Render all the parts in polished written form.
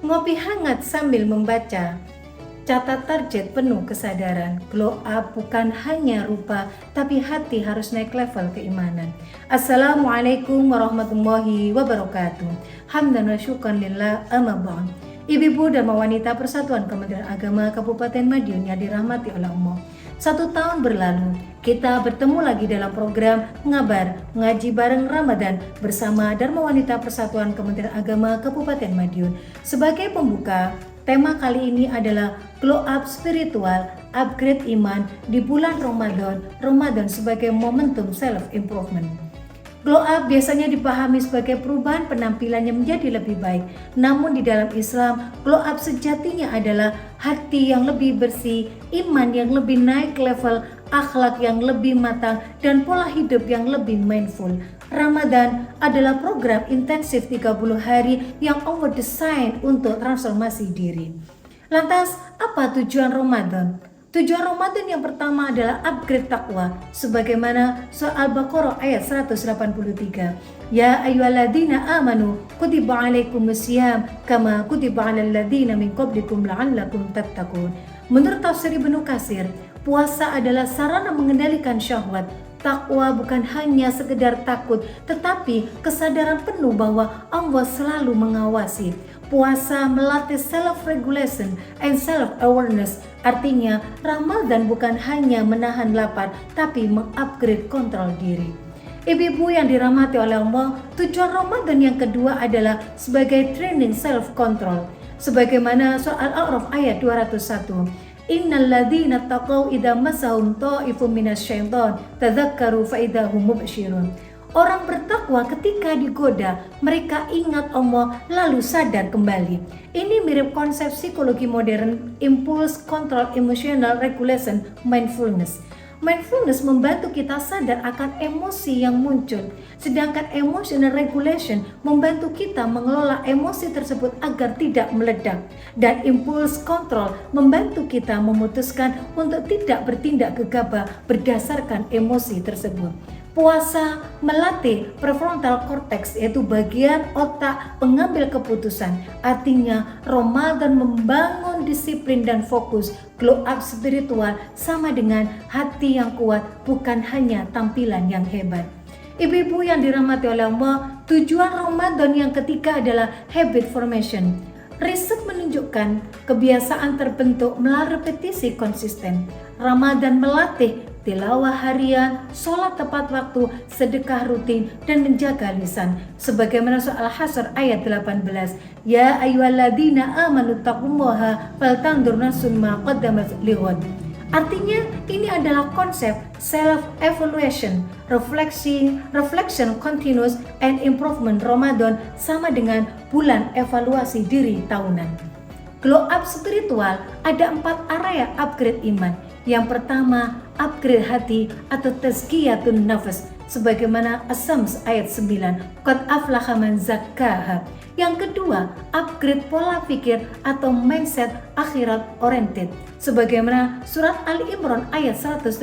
Ngopi hangat sambil membaca. Catat target penuh kesadaran. Glow up bukan hanya rupa, tapi hati harus naik level keimanan. Assalamualaikum warahmatullahi wabarakatuh. Hamdan wa syukran lillah amma ba'd. Ibu-ibu dan wanita Persatuan Kementerian Agama Kabupaten Madiun yang dirahmati oleh Allah. 1 tahun berlalu, kita bertemu lagi dalam program Ngabar, Ngaji Bareng Ramadan bersama Dharma Wanita Persatuan Kementerian Agama Kabupaten Madiun. Sebagai pembuka, tema kali ini adalah Glow Up Spiritual, Upgrade Iman di bulan Ramadan sebagai momentum self-improvement. Glow up biasanya dipahami sebagai perubahan penampilan yang menjadi lebih baik. Namun di dalam Islam, glow up sejatinya adalah hati yang lebih bersih, iman yang lebih naik level, akhlak yang lebih matang, dan pola hidup yang lebih mindful. Ramadan adalah program intensif 30 hari yang Allah desain untuk transformasi diri. Lantas, apa tujuan Ramadan? Tujuan Ramadan yang pertama adalah upgrade takwa, sebagaimana surah Al-Baqarah ayat 183. Ya ayyuhalladzina amanu kutiba alaikumusiyam kama kutiba alal ladzina min qablikum la'allakum tattaqun. Menurut tafsir Ibnu Katsir, puasa adalah sarana mengendalikan syahwat. Takwa bukan hanya sekedar takut, tetapi kesadaran penuh bahwa Allah selalu mengawasi. Puasa melatih self-regulation and self-awareness. Artinya, Ramadan bukan hanya menahan lapar, tapi mengupgrade kontrol diri. Ibu-ibu yang dirahmati oleh Allah, tujuan Ramadan yang kedua adalah sebagai training self-control. Sebagaimana surah Al-A'raf ayat 201. Innal ladzina taqaw idza massahum ta'ifun minasyaiton tadzakkaru fa idza hum mubsyirun. Orang bertakwa ketika digoda, mereka ingat Allah lalu sadar kembali. Ini mirip konsep psikologi modern, impulse control emotional regulation, mindfulness. Mindfulness membantu kita sadar akan emosi yang muncul, sedangkan emotional regulation membantu kita mengelola emosi tersebut agar tidak meledak. Dan impulse control membantu kita memutuskan untuk tidak bertindak gegabah berdasarkan emosi tersebut. Puasa melatih prefrontal cortex, yaitu bagian otak pengambil keputusan. Artinya Ramadan membangun disiplin dan fokus. Glow up spiritual sama dengan hati yang kuat, bukan hanya tampilan yang hebat. Ibu-ibu yang dirahmati oleh Allah, tujuan Ramadan yang ketiga adalah habit formation. Riset menunjukkan kebiasaan terbentuk melalui repetisi konsisten. Ramadan melatih tilawah harian, sholat tepat waktu, sedekah rutin, dan menjaga lisan. Sebagaimana surah Al-Hasyr ayat 18. Ya ayyuhalladzina amanu taqullaha faltanzur nafsun ma qaddamat lighad. Artinya ini adalah konsep self-evaluation, reflection continuous and improvement. Ramadan sama dengan bulan evaluasi diri tahunan. Glow up spiritual ada 4 area upgrade iman. Yang pertama, upgrade hati atau tazkiyatun nafas, sebagaimana As-Sams ayat 9, qad aflaha man zakkaha. Yang kedua, upgrade pola pikir atau mindset akhirat oriented, sebagaimana surat Ali Imran ayat 185.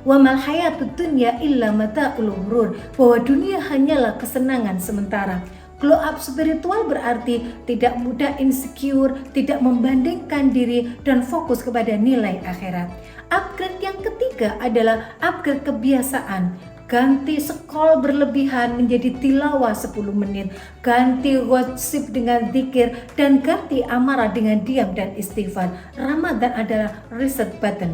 Wa mal hayatud dunya illa mata'ul ghurur, bahwa dunia hanyalah kesenangan sementara. Glow up spiritual berarti tidak mudah insecure, tidak membandingkan diri, dan fokus kepada nilai akhirat. Upgrade yang ketiga adalah upgrade kebiasaan. Ganti scroll berlebihan menjadi tilawah 10 menit, ganti gosip dengan zikir, dan ganti amarah dengan diam dan istighfar. Ramadan adalah reset button.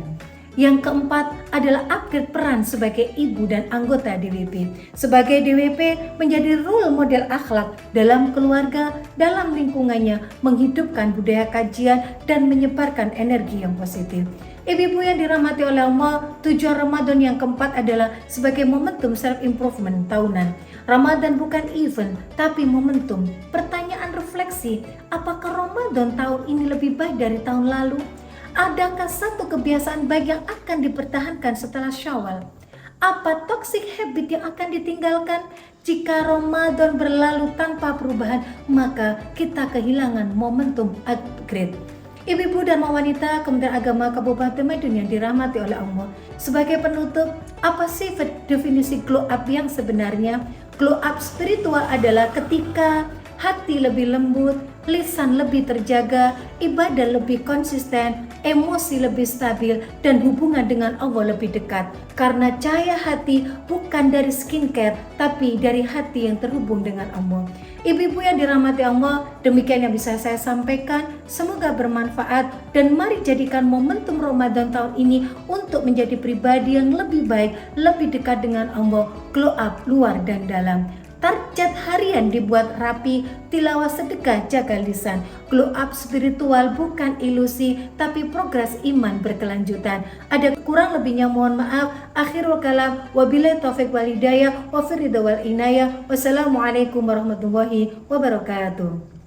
Yang keempat adalah upgrade peran sebagai ibu dan anggota DWP. Sebagai DWP menjadi role model akhlak dalam keluarga, dalam lingkungannya, menghidupkan budaya kajian dan menyebarkan energi yang positif. Ibu-ibu yang dirahmati oleh Allah, tujuan Ramadan yang keempat adalah sebagai momentum self-improvement tahunan. Ramadan bukan event, tapi momentum. Pertanyaan refleksi, apakah Ramadan tahun ini lebih baik dari tahun lalu? Adakah satu kebiasaan baik yang akan dipertahankan setelah Syawal? Apa toxic habit yang akan ditinggalkan? Jika Ramadan berlalu tanpa perubahan, maka kita kehilangan momentum upgrade. Ibu-ibu dan wanita Kementerian Agama Kabupaten Madiun yang dirahmati oleh Allah, sebagai penutup, apa sih definisi glow up yang sebenarnya? Glow up spiritual adalah ketika hati lebih lembut, lisan lebih terjaga, ibadah lebih konsisten, emosi lebih stabil, dan hubungan dengan Allah lebih dekat. Karena cahaya hati bukan dari skincare, tapi dari hati yang terhubung dengan Allah. Ibu-ibu yang dirahmati Allah, demikian yang bisa saya sampaikan. Semoga bermanfaat dan mari jadikan momentum Ramadan tahun ini untuk menjadi pribadi yang lebih baik, lebih dekat dengan Allah, glow up luar dan dalam. Target harian dibuat rapi, tilawah sedekah jaga lisan. Glow up spiritual bukan ilusi, tapi progres iman berkelanjutan. Ada kurang lebihnya mohon maaf. Akhirul kalam, wabillahi taufiq wal hidayah, wa firida wal inayah. Wassalamualaikum warahmatullahi wabarakatuh.